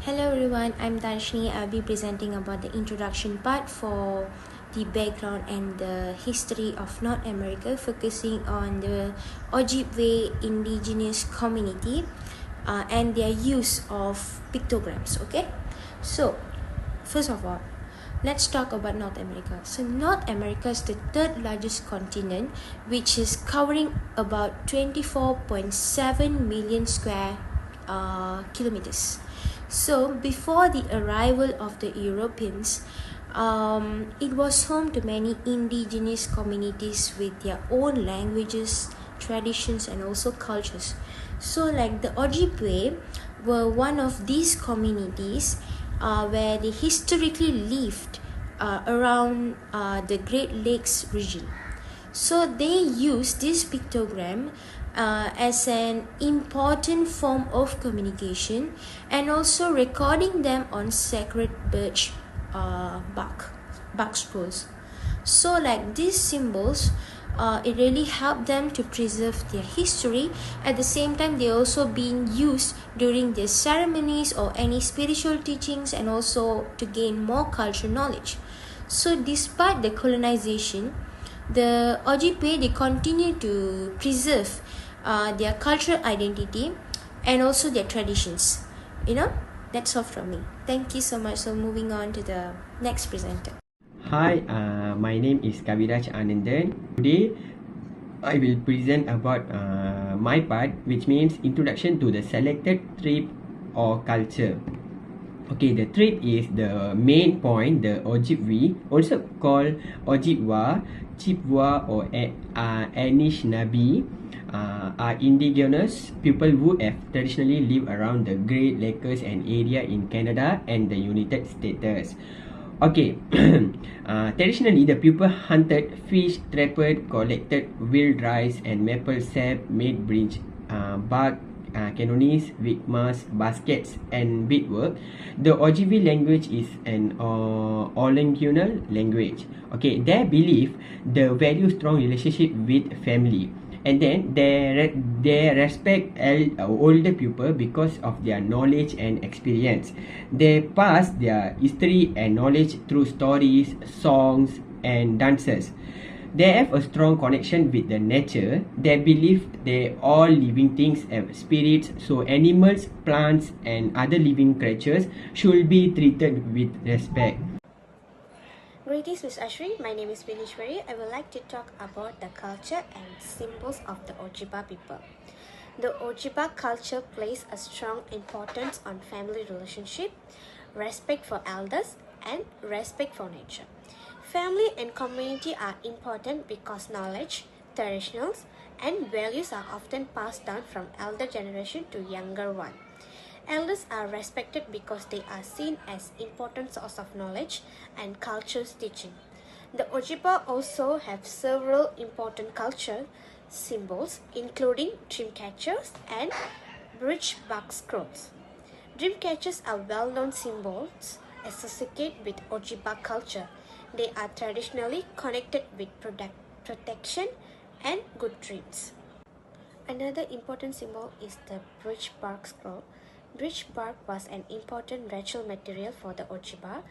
Hello everyone, I'm Darshini. I'll be presenting about the introduction part for the background and the history of North America, focusing on the Ojibwe indigenous community and their use of pictograms. Okay, so first of all, let's talk about North America. So North America is the third largest continent, which is covering about 24.7 million square kilometers. So before the arrival of the Europeans, it was home to many indigenous communities with their own languages, traditions, and also cultures. So like the Ojibwe were one of these communities where they historically lived around the Great Lakes region. So they use this pictogram as an important form of communication and also recording them on sacred birch bark scrolls. So like these symbols, it really helped them to preserve their history. At the same time, they're also being used during their ceremonies or any spiritual teachings, and also to gain more cultural knowledge. So despite the colonization, the Ojibwe, they continue to preserve their cultural identity and also their traditions. That's all from me. Thank you so much. So moving on to the next presenter. Hi, my name is Kaviraj Anandan. Today, I will present about my part, which means introduction to the selected tribe or culture. Okay, the tribe is the main point. The Ojibwe, also called Ojibwa, Chippewa, or Anishinaabe, are indigenous people who have traditionally lived around the Great Lakes and area in Canada and the United States. Okay, traditionally the people hunted, fished, trapped, collected wild rice and maple sap, made bridge, bark, canoes, wigmas, baskets, and beadwork. The Ojibwe language is an Olenguinal language. Okay, they believe the value strong relationship with family, and then they respect older people because of their knowledge and experience. They pass their history and knowledge through stories, songs, and dances. They have a strong connection with the nature. They believe that all living things have spirits, so animals, plants, and other living creatures should be treated with respect. Greetings, Ms. Ashri. My name is Vinishwari. I would like to talk about the culture and symbols of the Ojibwa people. The Ojibwa culture places a strong importance on family relationship, respect for elders, and respect for nature. Family and community are important because knowledge, traditions, and values are often passed down from elder generation to younger one. Elders are respected because they are seen as important source of knowledge and culture teaching. The Ojibwa also have several important culture symbols, including dream catchers and bridge bark scrolls. Dream catchers are well-known symbols associated with Ojibwa culture. They are traditionally connected with protection and good dreams. Another important symbol is the bridge bark scroll. Bridge bark was an important ritual material for the Ojibwa.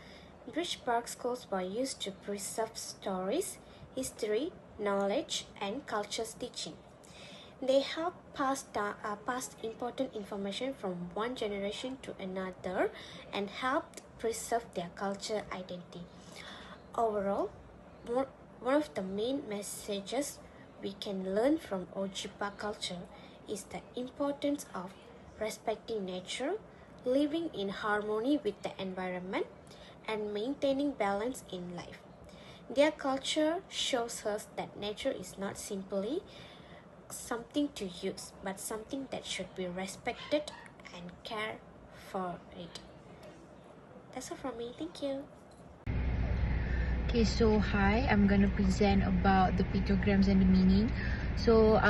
Bridge bark scrolls were used to preserve stories, history, knowledge, and culture teaching. They help pass important information from one generation to another and helped preserve their culture identity. Overall, one of the main messages we can learn from Ojibwa culture is the importance of respecting nature, living in harmony with the environment, and maintaining balance in life. Their culture shows us that nature is not simply something to use, but something that should be respected and cared for it. That's all from me. Thank you. Okay, so hi, I'm gonna present about the pictograms and the meaning. So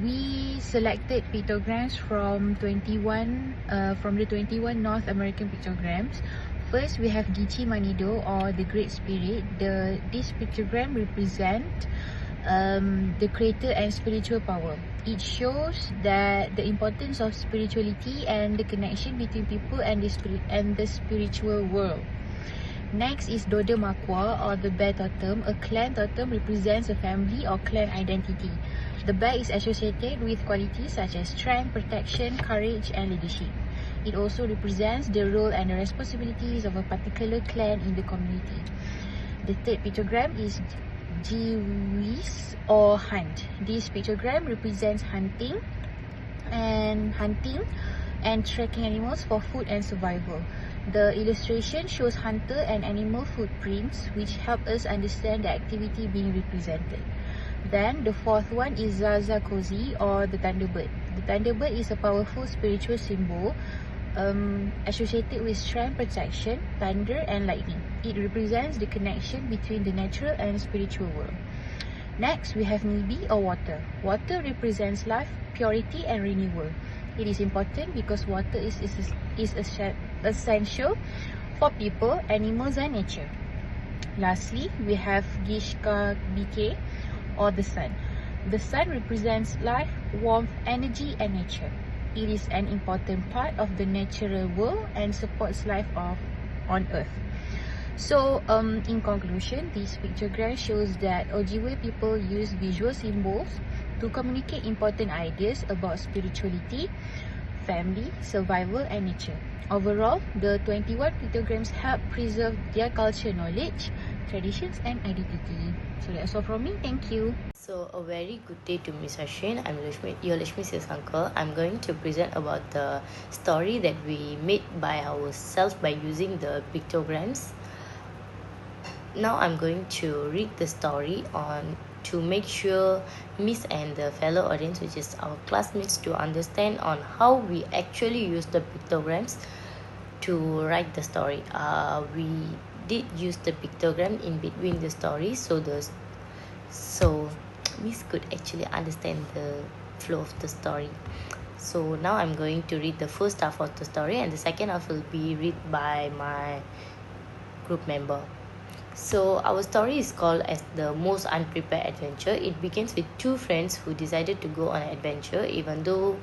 we selected pictograms from the 21 North American pictograms. First, we have Gichi Manido, or the Great Spirit. This pictogram represent the creator and spiritual power. It shows that the importance of spirituality and the connection between people and the spiritual world. Next is Dodo Makwa, or the bear totem. A clan totem represents a family or clan identity. The bear is associated with qualities such as strength, protection, courage, and leadership. It also represents the role and the responsibilities of a particular clan in the community. The third pictogram is Jiwis, or hunt. This pictogram represents hunting and tracking animals for food and survival. The illustration shows hunter and animal footprints, which help us understand the activity being represented. Then the fourth one is Zaza Kozi, or the Thunderbird. The Thunderbird is a powerful spiritual symbol associated with strength, protection, thunder, and lightning. It represents the connection between the natural and spiritual world. Next, we have Nibi, or water. Water represents life, purity, and renewal. It is important because water is essential for people, animals, and nature. Lastly, we have Gishka Bike, or the sun. The sun represents life, warmth, energy, and nature. It is an important part of the natural world and supports life on Earth. So, in conclusion, this pictogram shows that Ojibwe people use visual symbols to communicate important ideas about spirituality, family, survival, and nature. Overall, the 21 pictograms help preserve their culture knowledge, traditions, and identity. So that's all from me. Thank you. So a very good day to Miss Ashwin. I'm your Lashmi's uncle. I'm going to present about the story that we made by ourselves by using the pictograms. Now I'm going to read the story to make sure Miss and the fellow audience, which is our classmates, to understand on how we actually use the pictograms to write the story. We did use the pictogram in between the story, so Miss could actually understand the flow of the story. So now I'm going to read the first half of the story, and the second half will be read by my group member. So our story is called as The Most Unprepared Adventure. It begins with two friends who decided to go on an adventure, even though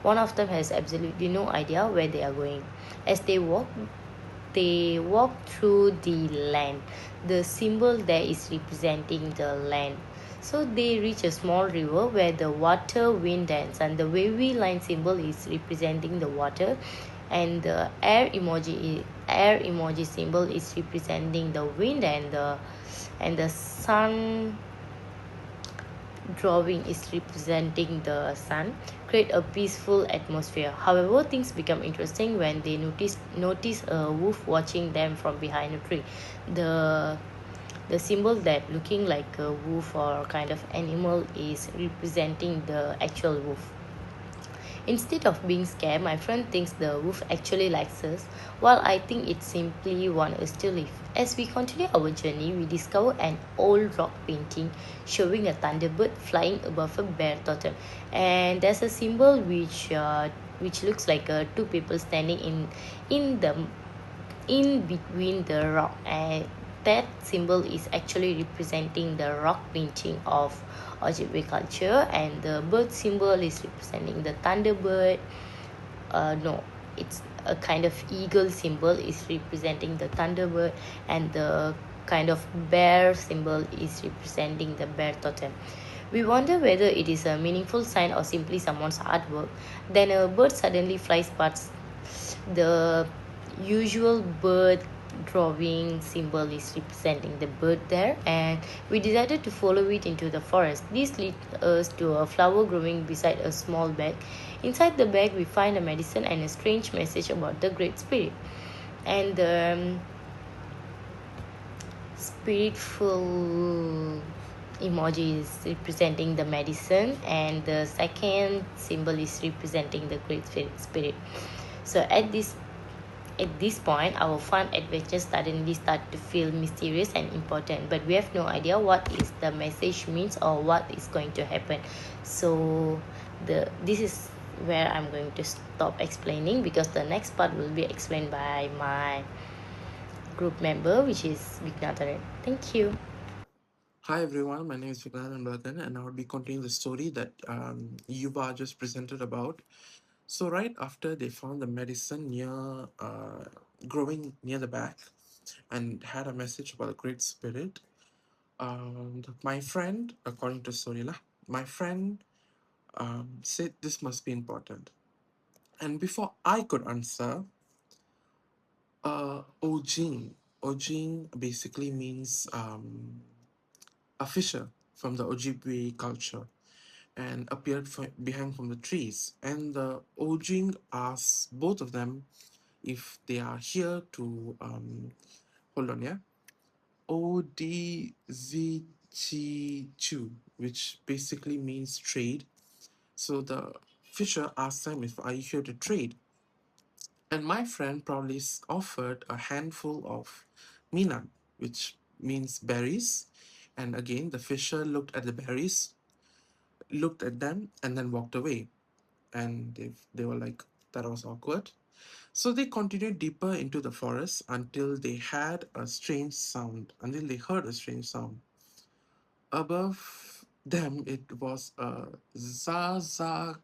one of them has absolutely no idea where they are going. As they walk through the land. The symbol there is representing the land. So they reach a small river where the water, wind, and sun. The wavy line symbol is representing the water, and the air emoji symbol is representing the wind, and the sun drawing is representing the sun. Create a peaceful atmosphere. However, things become interesting when they notice a wolf watching them from behind a tree. The symbol that looking like a wolf or kind of animal is representing the actual wolf. Instead of being scared, my friend thinks the wolf actually likes us, while I think it simply wants us to live. As we continue our journey, we discover an old rock painting showing a thunderbird flying above a bear totem, and there's a symbol which looks like two people standing in between the rock, and that symbol is actually representing the rock painting of Ojibwe culture, and the bird symbol is representing the thunderbird. It's a kind of eagle symbol is representing the thunderbird, and the kind of bear symbol is representing the bear totem. We wonder whether it is a meaningful sign or simply someone's artwork. Then a bird suddenly flies past. The usual bird drawing symbol is representing the bird there, and we decided to follow it into the forest. This leads us to a flower growing beside a small bag. Inside the bag we find a medicine and a strange message about the Great Spirit, and the spiritful emoji is representing the medicine, and the second symbol is representing the Great Spirit. So at this point, our fun adventures suddenly start to feel mysterious and important, but we have no idea what is the message means or what is going to happen. So this is where I'm going to stop explaining, because the next part will be explained by my group member, which is Vignatharan. Thank you. Hi everyone, my name is K.Anbalagan and I will be continuing the story that Yuba just presented about. So right after they found the medicine growing near the back and had a message about the Great Spirit, my friend, according to story lah, my friend said this must be important. And before I could answer, Ojing basically means a fisher from the Ojibwe culture and appeared behind from the trees. And the Ojing asks both of them if they are here to hold on, yeah, Odizichichu, which basically means trade. So the fisher asked them if are you here to trade, and my friend probably offered a handful of minan, which means berries. And again, the fisher looked at the berries, looked at them, and then walked away. And they were like, that was awkward. So they continued deeper into the forest until they had a strange sound, until they heard a strange sound. Above them, it was a Zazakakozi,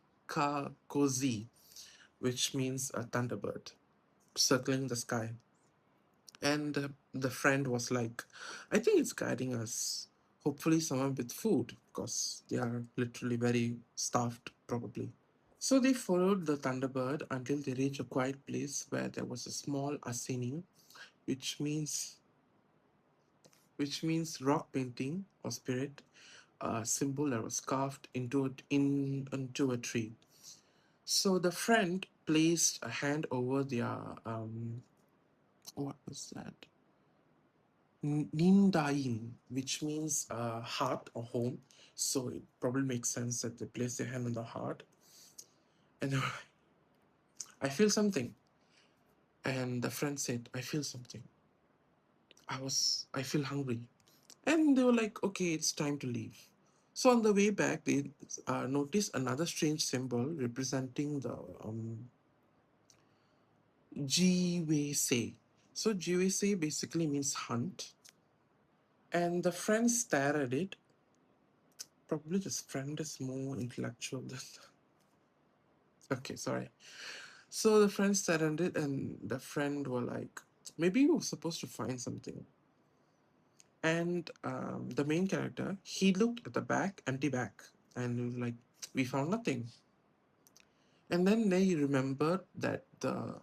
which means a thunderbird, circling the sky. And the friend was like, I think it's guiding us. Hopefully, someone with food, because they are literally very starved, probably. So they followed the thunderbird until they reached a quiet place where there was a small asini, which means rock painting or spirit, a symbol that was carved into a tree. So the friend placed a hand over their what was that? Nindain, which means heart or home. So it probably makes sense that they placed their hand on the heart. And they were like, I feel something. And the friend said, I feel something. I feel hungry. And they were like, okay, it's time to leave. So on the way back, they noticed another strange symbol representing the Jiwese. So Jiwese basically means hunt. And the friend stared at it. Probably this friend is more intellectual than. Okay, sorry. So the friend stared at it, and the friend were like, maybe we were supposed to find something. And the main character, he looked at the back, empty back, and he was like, we found nothing. And then they remembered that the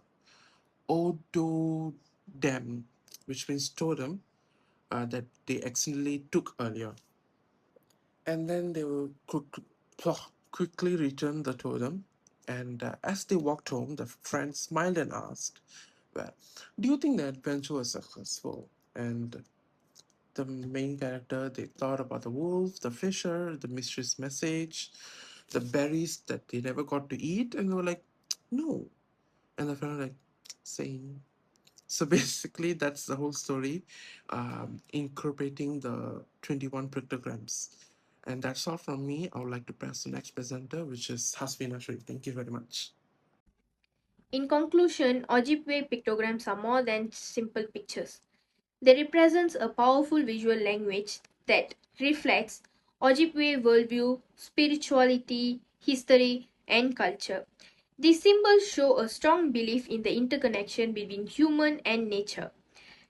Odo Dam, which means totem, that they accidentally took earlier. And then they will quickly return the totem. And as they walked home, the friend smiled and asked, well, do you think the adventure was successful? And the main character, they thought about the wolf, the fisher, the mysterious message, the berries that they never got to eat, and they were like, no. And the friend was like, same. So basically, that's the whole story, incorporating the 21 pictograms. And that's all from me. I would like to pass the next presenter, which is Hasbin Ashri. Thank you very much. In conclusion, Ojibwe pictograms are more than simple pictures. They represent a powerful visual language that reflects Ojibwe worldview, spirituality, history, and culture. These symbols show a strong belief in the interconnection between human and nature.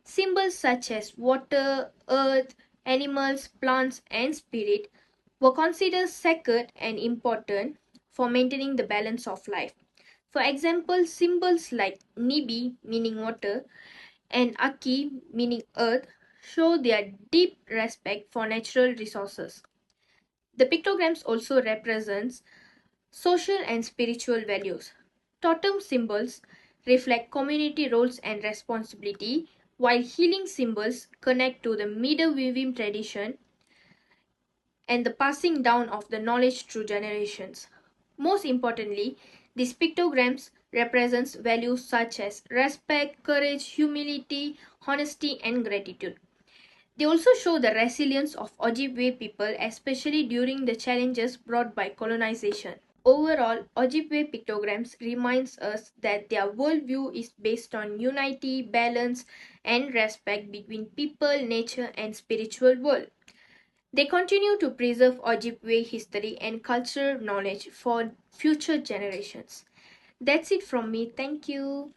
Symbols such as water, earth, animals, plants, and spirit were considered sacred and important for maintaining the balance of life. For example, symbols like Nibi, meaning water, and Aki, meaning earth, show their deep respect for natural resources. The pictograms also represents social and spiritual values. Totem symbols reflect community roles and responsibility, while healing symbols connect to the midwifery tradition and the passing down of the knowledge through generations. Most importantly, these pictograms represents values such as respect, courage, humility, honesty, and gratitude. They also show the resilience of Ojibwe people, especially during the challenges brought by colonization. Overall, Ojibwe pictograms reminds us that their worldview is based on unity, balance, and respect between people, nature, and spiritual world. They continue to preserve Ojibwe history and cultural knowledge for future generations. That's it from me. Thank you.